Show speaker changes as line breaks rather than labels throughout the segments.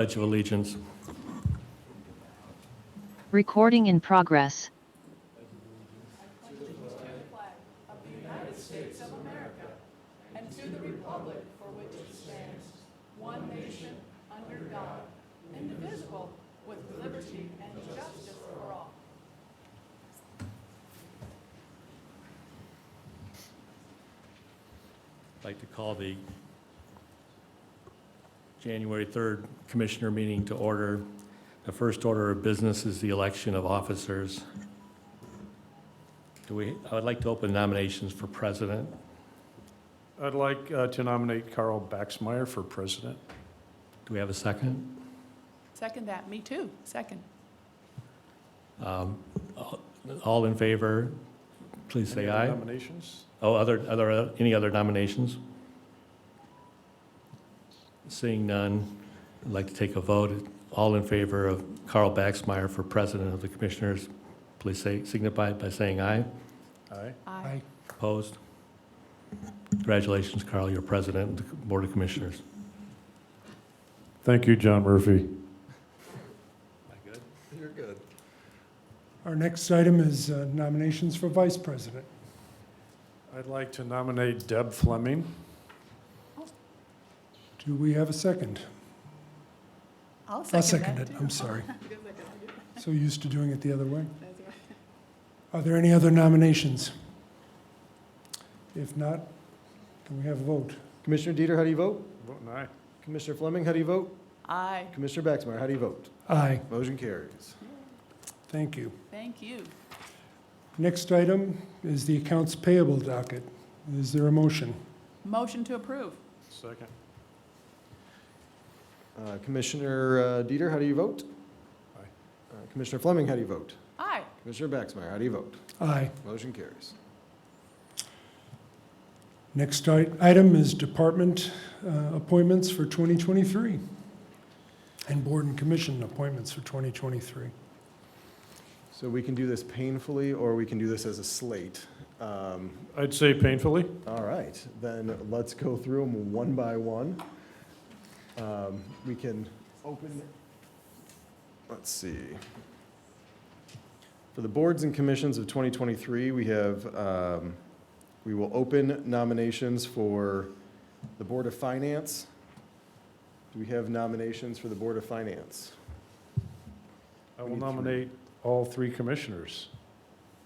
Pledge of Allegiance.
Recording in progress.
I'd like to call the January 3rd Commissioner meeting to order. The first order of business is the election of officers. I would like to open nominations for president.
I'd like to nominate Carl Baxmeyer for president.
Do we have a second?
Second that, me too, second.
All in favor, please say
Any other
aye.
Nominations?
Oh, any other nominations? Seeing none, I'd like to take a vote. All in favor of Carl Baxmeyer for president of the Commissioners, please signify by saying aye.
Aye.
Aye.
Opposed? Congratulations, Carl, you're president of the Board of Commissioners.
Thank you, John Murphy.
Am I good?
You're good.
Our next item is nominations for vice president.
I'd like to nominate Deb Fleming.
Do we have a second?
I'll
I'll
second
second
that
it,
too.
I'm sorry. So used to doing it the other way. Are there any other nominations? If not, can we have a vote?
Commissioner Dieter, how do you vote?
Voting aye.
Commissioner Fleming, how do you vote?
Aye,
Commissioner Baxmeyer, how do you vote?
Aye,
Motion carries.
thank you.
thank you.
Next item is the accounts payable docket. Is there a motion?
Motion to approve.
Second.
Commissioner Dieter, how do you vote?
Aye.
Commissioner Fleming, how do you vote?
Aye,
Commissioner Baxmeyer, how do you vote?
Aye.
Motion carries.
Next item is department appointments for 2023 and board and commission appointments for 2023.
So we can do this painfully, or we can do this as a slate.
I'd say painfully.
All right, then let's go through them one by one. We can open, let's see. For the boards and commissions of 2023, we have, we will open nominations for the Board of Finance. Do we have nominations for the Board of Finance?
I
We
will
need
nominate all three commissioners.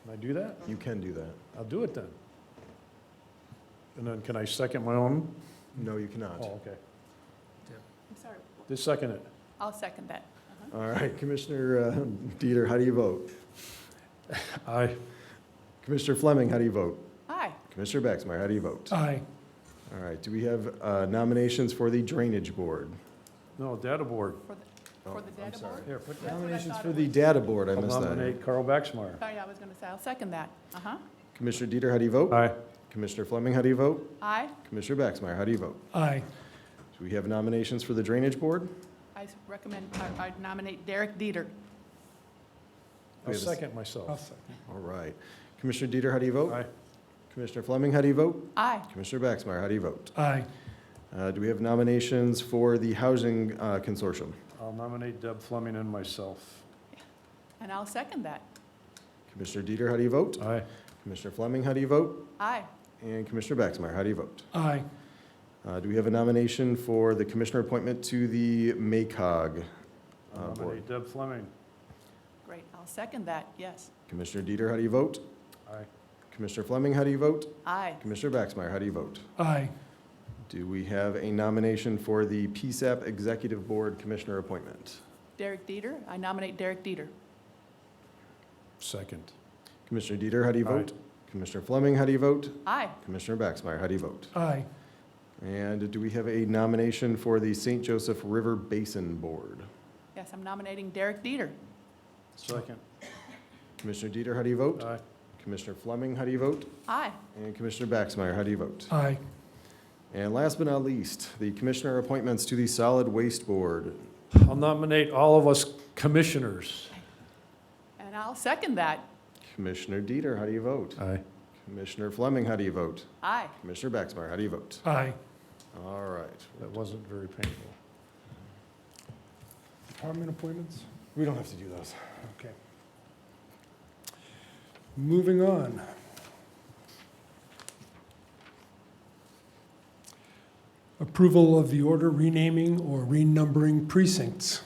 Can I do that?
You can do that.
I'll do it then. And then can I second my own?
No, you cannot.
Oh, okay.
I'm sorry,
Just second it.
I'll second that.
All right, Commissioner Dieter, how do you vote?
Aye.
Commissioner Fleming, how do you vote?
Aye,
Commissioner Baxmeyer, how do you vote?
Aye.
All right, do we have nominations for the Drainage Board?
No, data board.
for the
I'm
data
sorry.
board?
Here, put
That's what I
Nominations
thought
for
it
the
was.
Data Board, I
I'll
missed that.
nominate Carl Baxmeyer.
Sorry, I was gonna say, I'll second that. Uh-huh,
Commissioner Dieter, how do you vote?
Aye.
Commissioner Fleming, how do you vote?
aye,
Commissioner Baxmeyer, how do you vote?
Aye.
Do we have nominations for the Drainage Board?
I recommend, I nominate Derek Dieter.
I'll
We have a-
second
I'll
myself.
second.
All right. Commissioner Dieter, how do you vote?
Aye.
Commissioner Fleming, how do you vote?
Aye,
Commissioner Baxmeyer, how do you vote?
Aye.
Do we have nominations for the Housing Consortium?
I'll nominate Deb Fleming and myself.
and I'll second that.
Commissioner Dieter, how do you vote?
Aye.
Commissioner Fleming, how do you vote?
Aye,
And Commissioner Baxmeyer, how do you vote?
Aye.
Do we have a nomination for the commissioner appointment to the MACOG
I'll
board?
nominate Deb Fleming.
great, I'll second that, yes.
Commissioner Dieter, how do you vote?
Aye.
Commissioner Fleming, how do you vote?
Aye,
Commissioner Baxmeyer, how do you vote?
Aye.
Do we have a nomination for the PSAP Executive Board Commissioner appointment?
Derek Dieter, I nominate Derek Dieter.
Second.
Commissioner Dieter, how do you
Aye.
vote? Commissioner Fleming, how do you vote?
Aye,
Commissioner Baxmeyer, how do you vote?
Aye.
And do we have a nomination for the St. Joseph River Basin Board?
yes, I'm nominating Derek Dieter.
Second.
Commissioner Dieter, how do you vote?
Aye.
Commissioner Fleming, how do you vote?
Aye,
And Commissioner Baxmeyer, how do you vote?
Aye.
And last but not least, the commissioner appointments to the Solid Waste Board.
I'll nominate all of us commissioners.
and I'll second that.
Commissioner Dieter, how do you vote?
Aye.
Commissioner Fleming, how do you vote?
Aye,
Commissioner Baxmeyer, how do you vote?
Aye.
All right.
That wasn't very painful.
department appointments?
We don't have to do those.
Okay. Moving on. Approval of the order renaming or renumbering precincts.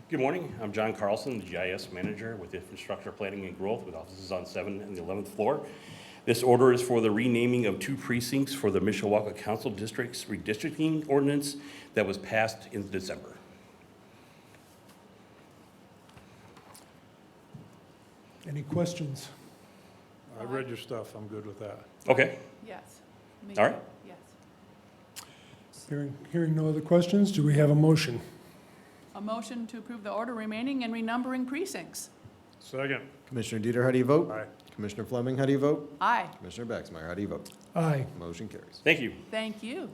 Good morning. I'm John Carlson, the GIS manager with Infrastructure Planning and Growth with offices on 7th and the 11th floor. This order is for the renaming of 2 precincts for the Mishawaka Council District's redistricting ordinance that was passed in December.
Any questions?
I read your stuff, I'm good with that.
Okay.
Yes. Me-
All right.
Yes.
Hearing no other questions, do we have a motion?
A motion to approve the order remaining and renumbering precincts.
Second.
Commissioner Dieter, how do you vote?
Aye.
Commissioner Fleming, how do you vote?
Aye.
Commissioner Baxmeyer, how do you vote?
Aye.
Motion carries.
Thank you.
Thank you.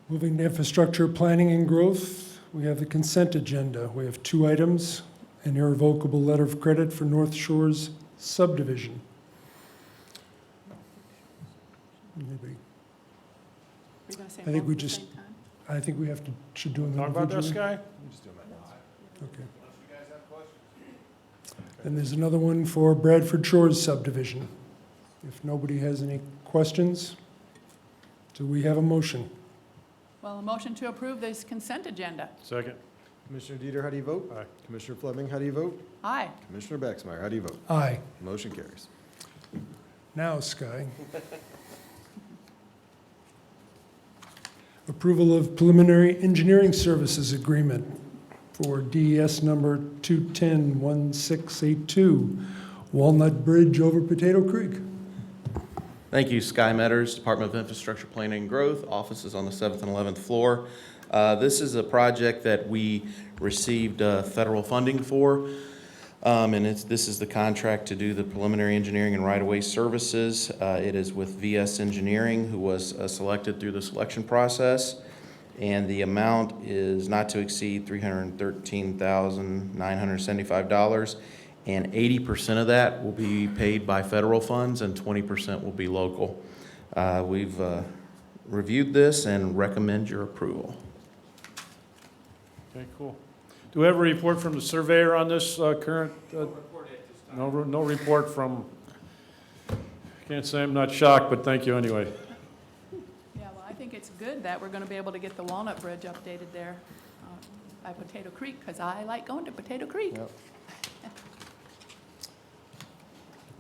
Moving to infrastructure planning and growth, we have the consent agenda. We have 2 items, an irrevocable letter of credit for North Shores subdivision. Anybody?
We're going to say
I think
both
we
at the
just-
same time?
I think we should do them
Talk about this
individually.
guy?
Okay. And there's another one for Bradford Shores subdivision. If nobody has any questions, do we have a motion?
Well, a motion to approve this consent agenda.
Second.
Commissioner Dieter, how do you vote?
Aye.
Commissioner Fleming, how do you vote?
Aye.
Commissioner Baxmeyer, how do you vote?
Aye.
Motion carries.
Now, Sky. Approval of preliminary engineering services agreement for DES number 2101682, Walnut Bridge over Potato Creek.
Thank you, Sky Metters, Department of Infrastructure Planning and Growth, offices on the 7th and 11th floor. This is a project that we received federal funding for, and this is the contract to do the preliminary engineering and right-of-way services. It is with VS Engineering, who was selected through the selection process, and the amount is not to exceed $313,975. And 80% of that will be paid by federal funds and 20% will be local. We've reviewed this and recommend your approval.
Okay, cool. Do we have a report from the surveyor on this current? No report from, can't say I'm not shocked, but thank you anyway.
Yeah, well, I think it's good that we're going to be able to get the Walnut Bridge updated there by Potato Creek, because I like going to Potato Creek.
Yep.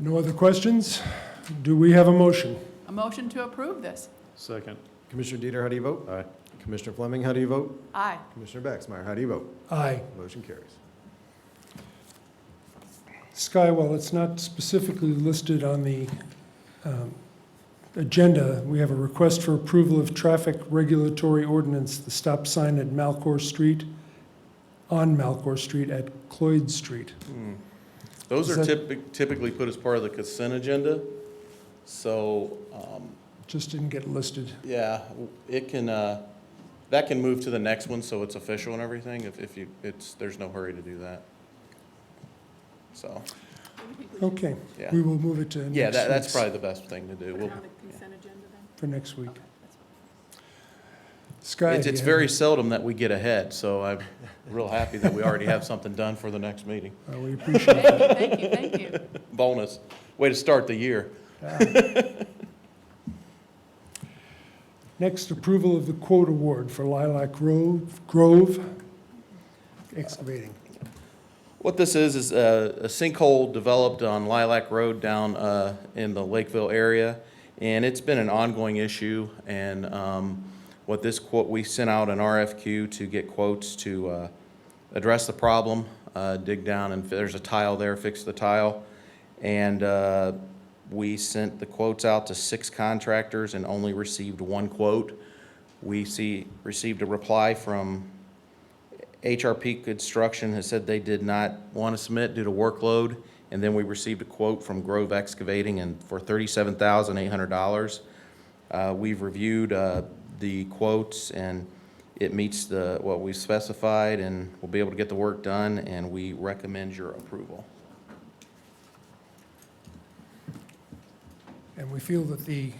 No other questions? Do we have a motion?
A motion to approve this.
Second.
Commissioner Dieter, how do you vote?
Aye.
Commissioner Fleming, how do you vote?
Aye.
Commissioner Baxmeyer, how do you vote?
Aye.
Motion carries.
Sky, while it's not specifically listed on the agenda, we have a request for approval of traffic regulatory ordinance, the stop sign at Malcor Street, on Malcor Street at Cloyd Street.
Those
Is
are
that-
typically put as part of the consent agenda. So,
Just didn't get listed.
yeah, it can, that can move to the next one so it's official and everything there's no hurry to do that. So,
Okay,
yeah.
we will move it to next
Yeah, that's
week's-
probably the best thing to do.
Put it
We'll-
on the consent agenda then?
For next week.
Okay, that's fine.
Sky?
It's
do you have
very
any-
seldom that we get ahead, so I'm real happy that we already have something done for the next meeting.
We appreciate that.
Thank you, thank you.
Bonus. Way to start the year.
Next, approval of the quote award for Lilac Grove excavating.
What this is a sinkhole developed on Lilac Road down in the Lakeville area, and it's been an ongoing issue. And what this quote, we sent out an RFQ to get quotes to address the problem, dig down, and there's a tile there, fix the tile. And we sent the quotes out to 6 contractors and only received 1 quote. We received a reply from HRP Construction, has said they did not want to submit due to workload. And then we received a quote from Grove Excavating and for $37,800. We've reviewed the quotes and it meets what we specified, and we'll be able to get the work done, and we recommend your approval.
And we feel that the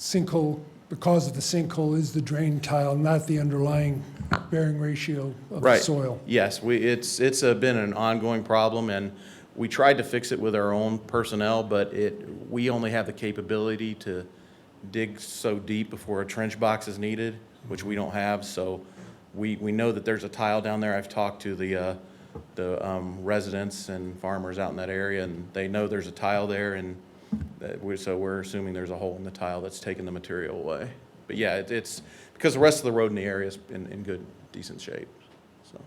sinkhole, the cause of the sinkhole is the drain tile, not the underlying bearing ratio of the
Right.
soil.
Yes, it's been an ongoing problem, and we tried to fix it with our own personnel, but we only have the capability to dig so deep before a trench box is needed, which we don't have, so we know that there's a tile down there. I've talked to the residents and farmers out in that area, and they know there's a tile there, and so we're assuming there's a hole in the tile that's taking the material away. But yeah, it's because the rest of the road in the area is in good, decent shape, so.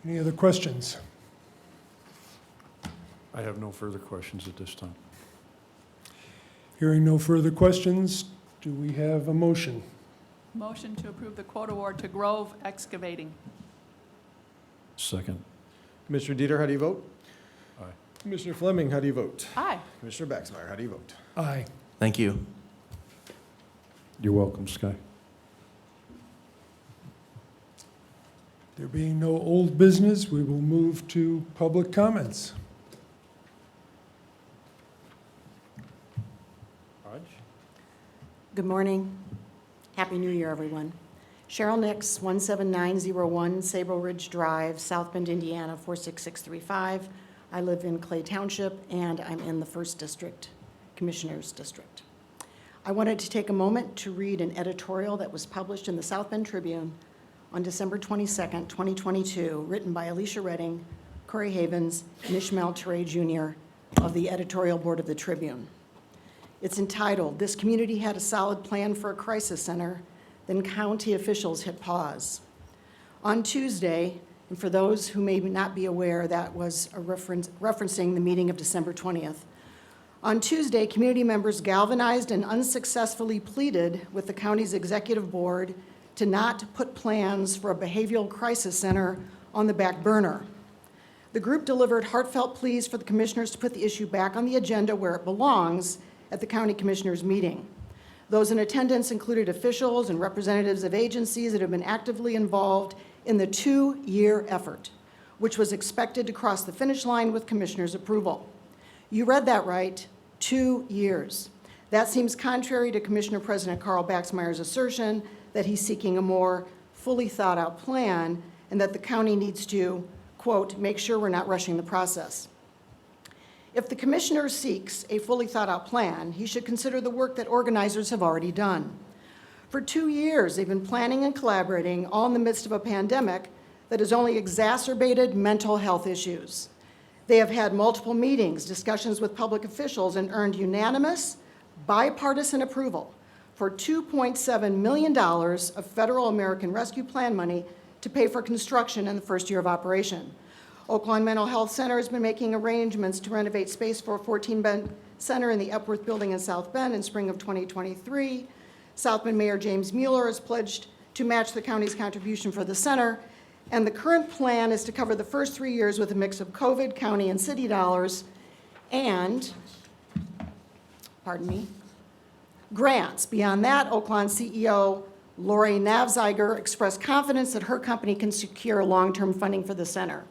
Any other questions?
I have no further questions at this time.
Hearing no further questions, do we have a motion?
Motion to approve the quote award to Grove Excavating.
Second.
Commissioner Dieter, how do you vote?
Aye.
Commissioner Fleming, how do you vote?
Aye.
Commissioner Baxmeyer, how do you vote?
Aye.
Thank you.
You're welcome, Sky.
There being no old business, we will move to public comments.
Raj?
Good morning. Happy New Year, everyone. Cheryl Nix, 17901 Sable Ridge Drive, South Bend, Indiana, 46635. I live in Clay Township, and I'm in the 1st District, Commissioners District. I wanted to take a moment to read an editorial that was published in the South Bend Tribune on December 22nd, 2022, written by Alicia Redding, Corey Havens, and Ishmael Teray Jr. of the editorial board of the Tribune. It's entitled, "This Community Had a Solid Plan for a Crisis Center, Then County Officials Hit Pause." On Tuesday, and for those who may not be aware, that was a referencing the meeting of December 20th. On Tuesday, community members galvanized and unsuccessfully pleaded with the county's executive board to not put plans for a behavioral crisis center on the back burner. The group delivered heartfelt pleas for the commissioners to put the issue back on the agenda where it belongs at the county commissioners' meeting. Those in attendance included officials and representatives of agencies that have been actively involved in the 2-year effort, which was expected to cross the finish line with commissioners' approval. You read that right, 2 years. That seems contrary to Commissioner President Carl Baxmeyer's assertion that he's seeking a more fully thought-out plan and that the county needs to, quote, make sure we're not rushing the process. If the commissioner seeks a fully thought-out plan, he should consider the work that organizers have already done. For 2 years, they've been planning and collaborating, all in the midst of a pandemic that has only exacerbated mental health issues. They have had multiple meetings, discussions with public officials, and earned unanimous, bipartisan approval for $2.7 million of federal American Rescue Plan money to pay for construction in the first year of operation. Oaklawn Mental Health Center has been making arrangements to renovate space for a 14-bed center in the Epworth Building in South Bend in spring of 2023. South Bend Mayor James Mueller has pledged to match the county's contribution for the center, and the current plan is to cover the first 3 years with a mix of COVID, county, and city dollars, and, pardon me, grants. Beyond that, Oaklawn CEO Lori Navziger expressed confidence that her company can secure long-term funding for the center.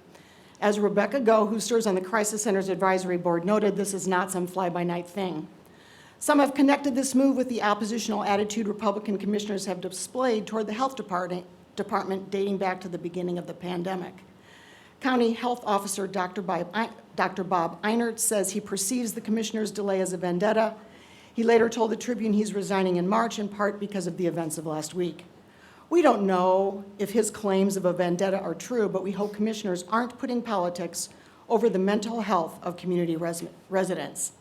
As Rebecca Go, who serves on the Crisis Center's Advisory Board, noted, this is not some fly-by-night thing. Some have connected this move with the oppositional attitude Republican commissioners have displayed toward the health department dating back to the beginning of the pandemic. County Health Officer Dr. Bob Einert says he perceives the commissioner's delay as a vendetta. He later told the Tribune he's resigning in March, in part because of the events of last week. We don't know if his claims of a vendetta are true, but we hope commissioners aren't putting politics over the mental health of community residents.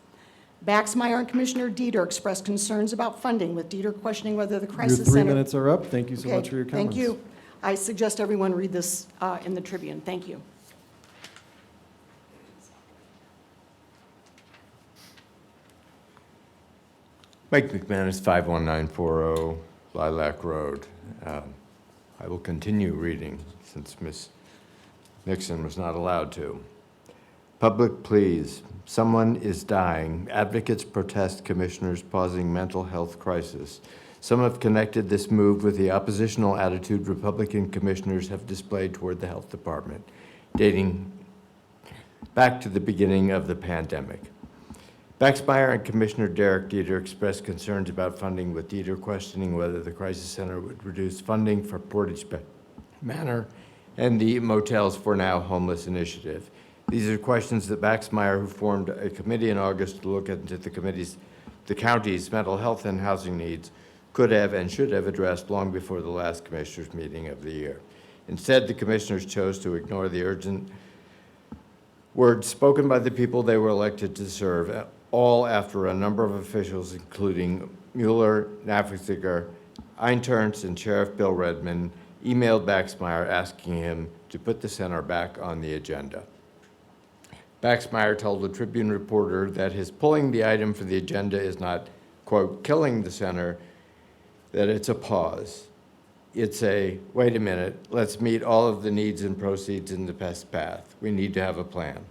Baxmeyer and Commissioner Dieter expressed concerns about funding, with Dieter questioning whether the
Your
crisis
3
center...
minutes are up. Thank you so much for your comments.
Thank you. I suggest everyone read this in the Tribune. Thank you.
Mike McManus, 51940 Lilac Road. I will continue reading since Ms. Nixon was not allowed to. Public pleas. Someone is dying. Advocates protest commissioners pausing mental health crisis. Some have connected this move with the oppositional attitude Republican commissioners have displayed toward the health department, dating back to the beginning of the pandemic. Baxmeyer and Commissioner Derek Dieter expressed concerns about funding, with Dieter questioning whether the Crisis Center would reduce funding for Portage Manor and the Motels for Now Homeless Initiative. These are questions that Baxmeyer, who formed a committee in August to look into the county's mental health and housing needs, could have and should have addressed long before the last commissioners' meeting of the year. Instead, the commissioners chose to ignore the urgent words spoken by the people they were elected to serve, all after a number of officials, including Mueller, Nafziger, Einturns, and Sheriff Bill Redmond, emailed Baxmeyer asking him to put the center back on the agenda. Baxmeyer told the Tribune reporter that his pulling the item for the agenda is not, quote, killing the center, that it's a pause. It's a, wait a minute, let's meet all of the needs and proceeds in the best path. We need to have a plan.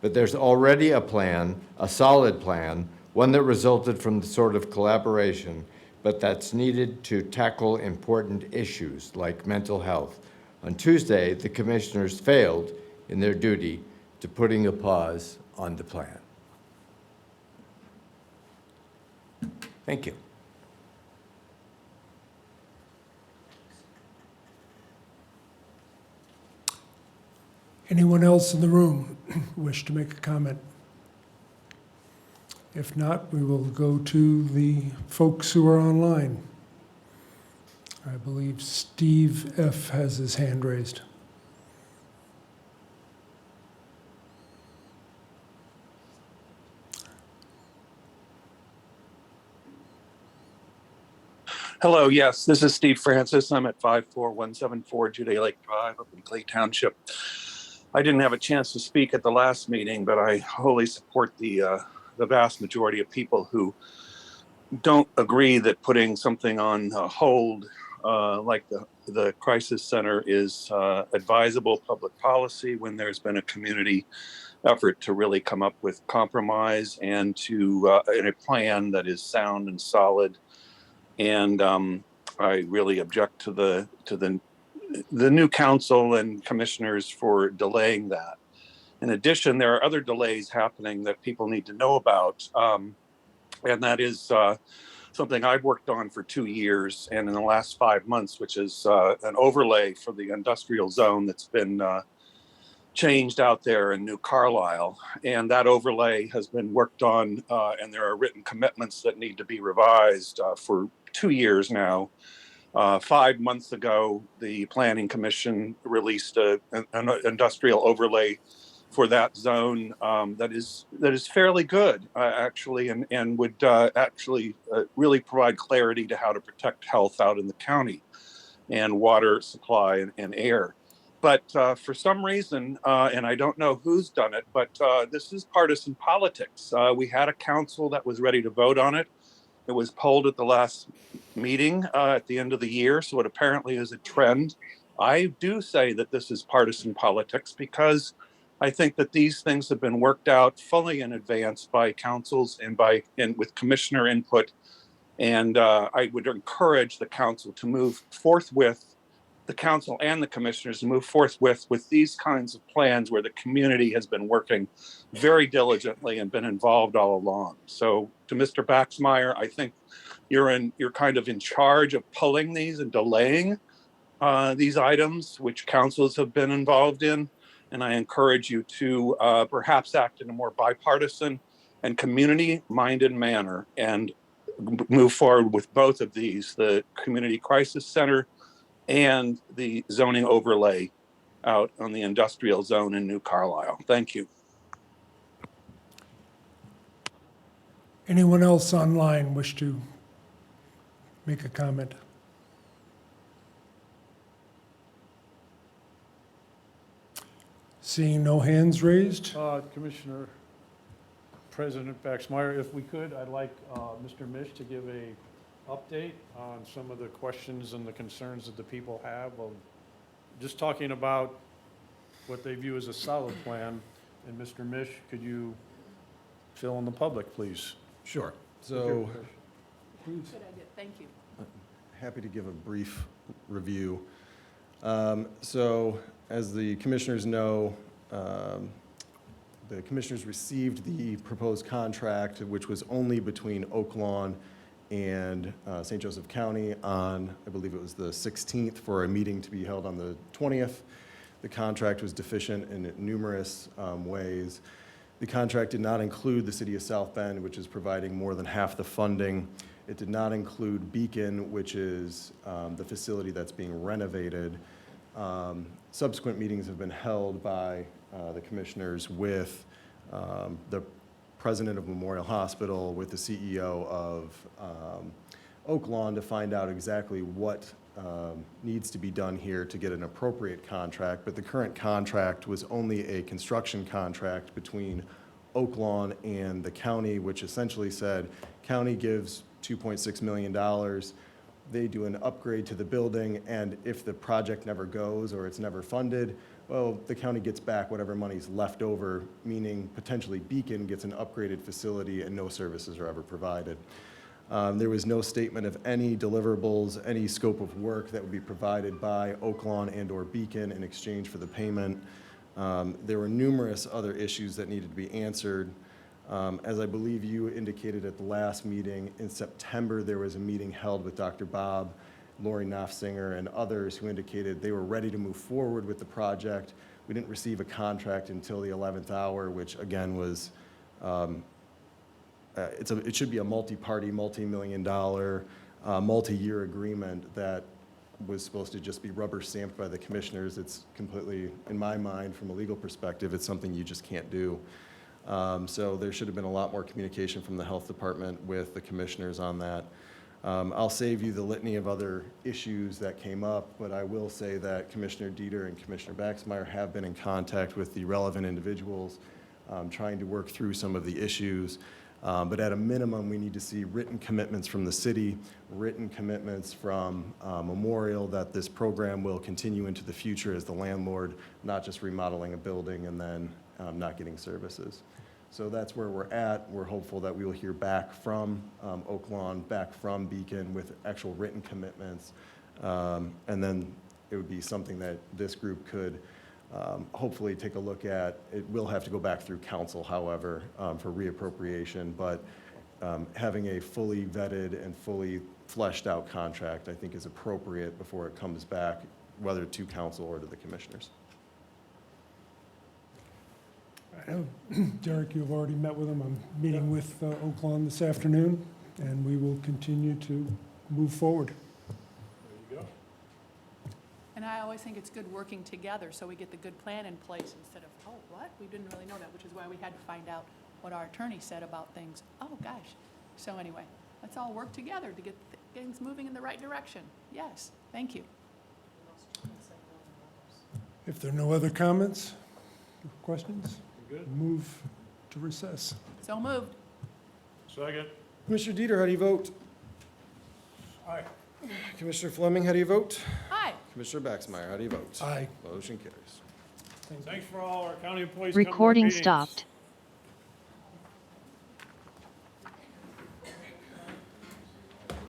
But there's already a plan, a solid plan, one that resulted from the sort of collaboration, but that's needed to tackle important issues like mental health. On Tuesday, the commissioners failed in their duty to putting a pause on the plan. Thank you.
Anyone else in the room wish to make a comment? If not, we will go to the folks who are online. I believe Steve F. has his hand raised.
Hello, yes, this is Steve Francis. I'm at 54174 Juday Lake Drive up in Clay Township. I didn't have a chance to speak at the last meeting, but I wholly support the vast majority of people who don't agree that putting something on hold like the Crisis Center is advisable public policy when there's been a community effort to really come up with compromise and to in a plan that is sound and solid. And I really object to the new council and commissioners for delaying that. In addition, there are other delays happening that people need to know about. And that is something I've worked on for 2 years and in the last 5 months, which is an overlay for the industrial zone that's been changed out there in New Carlisle. And that overlay has been worked on and there are written commitments that need to be revised for 2 years now. 5 months ago, the Planning Commission released an industrial overlay for that zone that is fairly good, actually, and would actually really provide clarity to how to protect health out in the county and water supply and air. But for some reason, and I don't know who's done it, but this is partisan politics. We had a council that was ready to vote on it. It was polled at the last meeting at the end of the year, so it apparently is a trend. I do say that this is partisan politics because I think that these things have been worked out fully in advance by councils and with commissioner input. And I would encourage the council to move forthwith, the council and the commissioners to move forthwith with these kinds of plans where the community has been working very diligently and been involved all along. So to Mr. Baxmeyer, I think you're kind of in charge of pulling these and delaying these items, which councils have been involved in. And I encourage you to perhaps act in a more bipartisan and community-minded manner and move forward with both of these, the Community Crisis Center and the zoning overlay out on the industrial zone in New Carlisle. Thank you.
Anyone else online wish to make a comment? Seeing no hands raised,
Commissioner President Baxmeyer, if we could, I'd like Mr. Mish to give a update on some of the questions and the concerns that the people have of just talking about what they view as a solid plan. And Mr. Mish, could you fill in the public, please?
Sure. So,
Okay.
Good idea, thank you.
happy to give a brief review. So, as the commissioners know, the commissioners received the proposed contract, which was only between Oak Lawn and St. Joseph County on, I believe it was the 16th, for a meeting to be held on the 20th. The contract was deficient in numerous ways. The contract did not include the city of South Bend, which is providing more than half the funding. It did not include Beacon, which is the facility that's being renovated. Subsequent meetings have been held by the commissioners with the president of Memorial Hospital, with the CEO of Oak Lawn, to find out exactly what needs to be done here to get an appropriate contract. But the current contract was only a construction contract between Oak Lawn and the county, which essentially said, county gives $2.6 million. They do an upgrade to the building, and if the project never goes or it's never funded, well, the county gets back whatever money's left over, meaning potentially Beacon gets an upgraded facility and no services are ever provided. There was no statement of any deliverables, any scope of work that would be provided by Oak Lawn and/or Beacon in exchange for the payment. There were numerous other issues that needed to be answered. As I believe you indicated at the last meeting, in September, there was a meeting held with Dr. Bob, Lori Knopfsinger, and others who indicated they were ready to move forward with the project. We didn't receive a contract until the 11th hour, which again was, it should be a multi-party, multi-million-dollar, multi-year agreement that was supposed to just be rubber stamped by the commissioners. It's completely, in my mind, from a legal perspective, it's something you just can't do. So there should have been a lot more communication from the health department with the commissioners on that. I'll save you the litany of other issues that came up, but I will say that Commissioner Dieter and Commissioner Baxmeyer have been in contact with the relevant individuals, trying to work through some of the issues. But at a minimum, we need to see written commitments from the city, written commitments from Memorial that this program will continue into the future as the landlord, not just remodeling a building and then not getting services. So that's where we're at. We're hopeful that we will hear back from Oak Lawn, back from Beacon with actual written commitments. And then it would be something that this group could hopefully take a look at. It will have to go back through council, however, for reappropriation, but having a fully vetted and fully fleshed out contract, I think, is appropriate before it comes back, whether to council or to the commissioners.
I know, Derek, you've already met with them. I'm meeting with Oak Lawn this afternoon, and we will continue to move forward.
There you go.
And I always think it's good working together, so we get the good plan in place instead of, oh, what? We didn't really know that, which is why we had to find out what our attorney said about things. Oh, gosh. So anyway, let's all work together to get things moving in the right direction. Yes, thank you.
If there are no other comments or questions,
Good.
move to recess.
So moved.
Second.
Commissioner Dieter, how do you vote?
Aye.
Commissioner Fleming, how do you vote?
Hi.
Commissioner Baxmeyer, how do you vote?
Aye.
Motion carries.
Thanks for all our county employees coming to our
Recording
meetings.
stopped.